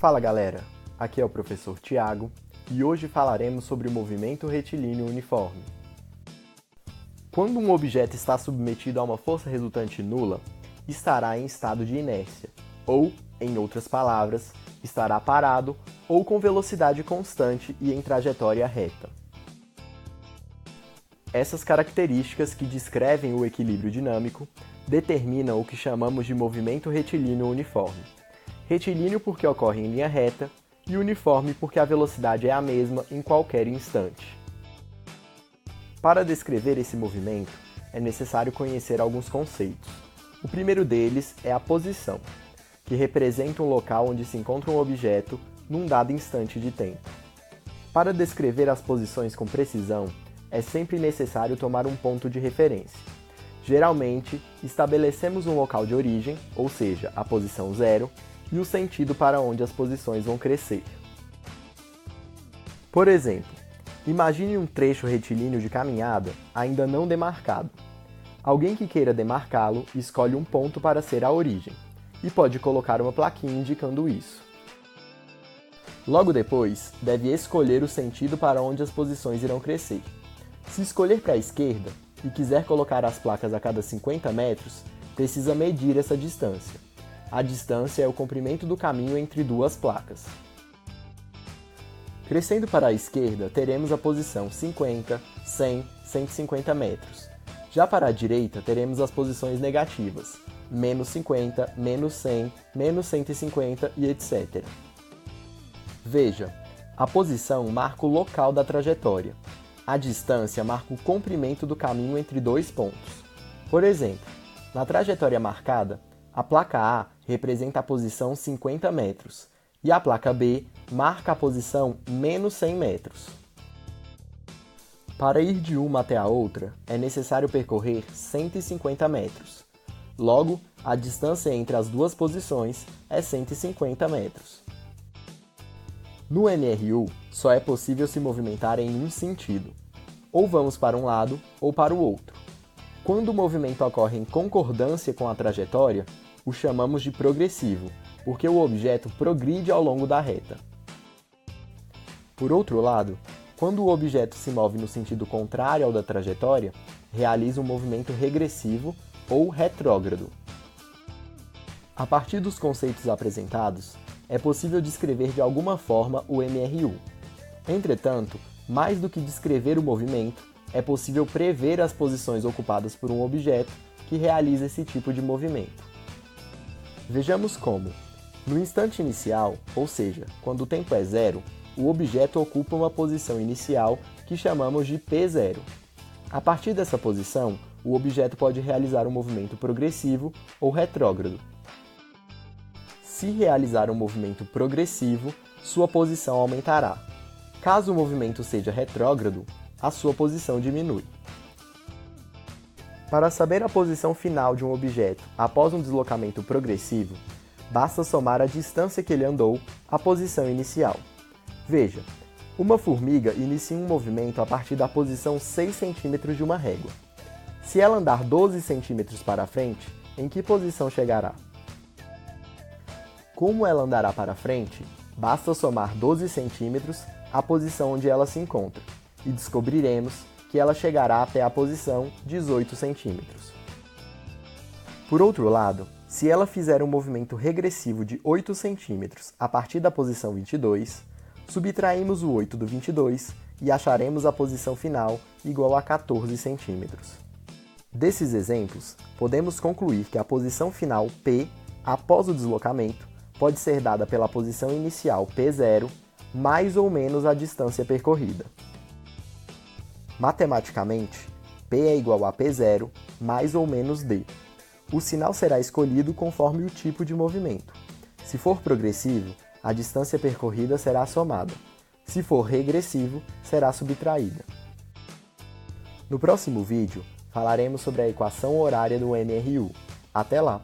Fala galera, aqui é o professor Tiago e hoje falaremos sobre o movimento retilíneo uniforme. Quando um objeto está submetido a uma força resultante nula, estará em estado de inércia, ou, em outras palavras, estará parado ou com velocidade constante e em trajetória reta. Essas características que descrevem o equilíbrio dinâmico determinam o que chamamos de movimento retilíneo uniforme. Retilíneo porque ocorre em linha reta e uniforme porque a velocidade é a mesma em qualquer instante. Para descrever esse movimento, é necessário conhecer alguns conceitos. O primeiro deles é a posição, que representa um local onde se encontra um objeto num dado instante de tempo. Para descrever as posições com precisão, é sempre necessário tomar um ponto de referência. Geralmente, estabelecemos um local de origem, ou seja, a posição 0, e o sentido para onde as posições vão crescer. Por exemplo, imagine um trecho retilíneo de caminhada ainda não demarcado. Alguém que queira demarcá-lo escolhe um ponto para ser a origem, e pode colocar uma plaquinha indicando isso. Logo depois, deve escolher o sentido para onde as posições irão crescer. Se escolher para a esquerda e quiser colocar as placas a cada 50 metros, precisa medir essa distância. A distância é o comprimento do caminho entre duas placas. Crescendo para a esquerda, teremos a posição 50, 100, 150 metros. Já para a direita, teremos as posições negativas, menos 50, menos 100, menos 150 e etc. Veja, a posição marca o local da trajetória. A distância marca o comprimento do caminho entre dois pontos. Por exemplo, na trajetória marcada, a placa A representa a posição 50 metros e a placa B marca a posição menos 100 metros. Para ir de uma até a outra, é necessário percorrer 150 metros. Logo, a distância entre as duas posições é 150 metros. No MRU, só é possível se movimentar em um sentido. Ou vamos para um lado ou para o outro. Quando o movimento ocorre em concordância com a trajetória, o chamamos de progressivo, porque o objeto progride ao longo da reta. Por outro lado, quando o objeto se move no sentido contrário ao da trajetória, realiza um movimento regressivo ou retrógrado. A partir dos conceitos apresentados, é possível descrever de alguma forma o MRU. Entretanto, mais do que descrever o movimento, é possível prever as posições ocupadas por um objeto que realiza esse tipo de movimento. Vejamos como, no instante inicial, ou seja, quando o tempo é zero, o objeto ocupa uma posição inicial que chamamos de P0. A partir dessa posição, o objeto pode realizar um movimento progressivo ou retrógrado. Se realizar um movimento progressivo, sua posição aumentará. Caso o movimento seja retrógrado, a sua posição diminui. Para saber a posição final de um objeto após um deslocamento progressivo, basta somar a distância que ele andou à posição inicial. Veja, uma formiga inicia um movimento a partir da posição 6 cm de uma régua. Se ela andar 12 cm para frente, em que posição chegará? Como ela andará para frente, basta somar 12 cm à posição onde ela se encontra, e descobriremos que ela chegará até a posição 18 cm. Por outro lado, se ela fizer um movimento regressivo de 8 cm a partir da posição 22, subtraímos o 8 do 22 e acharemos a posição final igual a 14 cm. Desses exemplos, podemos concluir que a posição final P, após o deslocamento, pode ser dada pela posição inicial P0 mais ou menos a distância percorrida. Matematicamente, P é igual a P0 mais ou menos D. O sinal será escolhido conforme o tipo de movimento. Se for progressivo, a distância percorrida será somada. Se for regressivo, será subtraída. No próximo vídeo, falaremos sobre a equação horária do MRU. Até lá!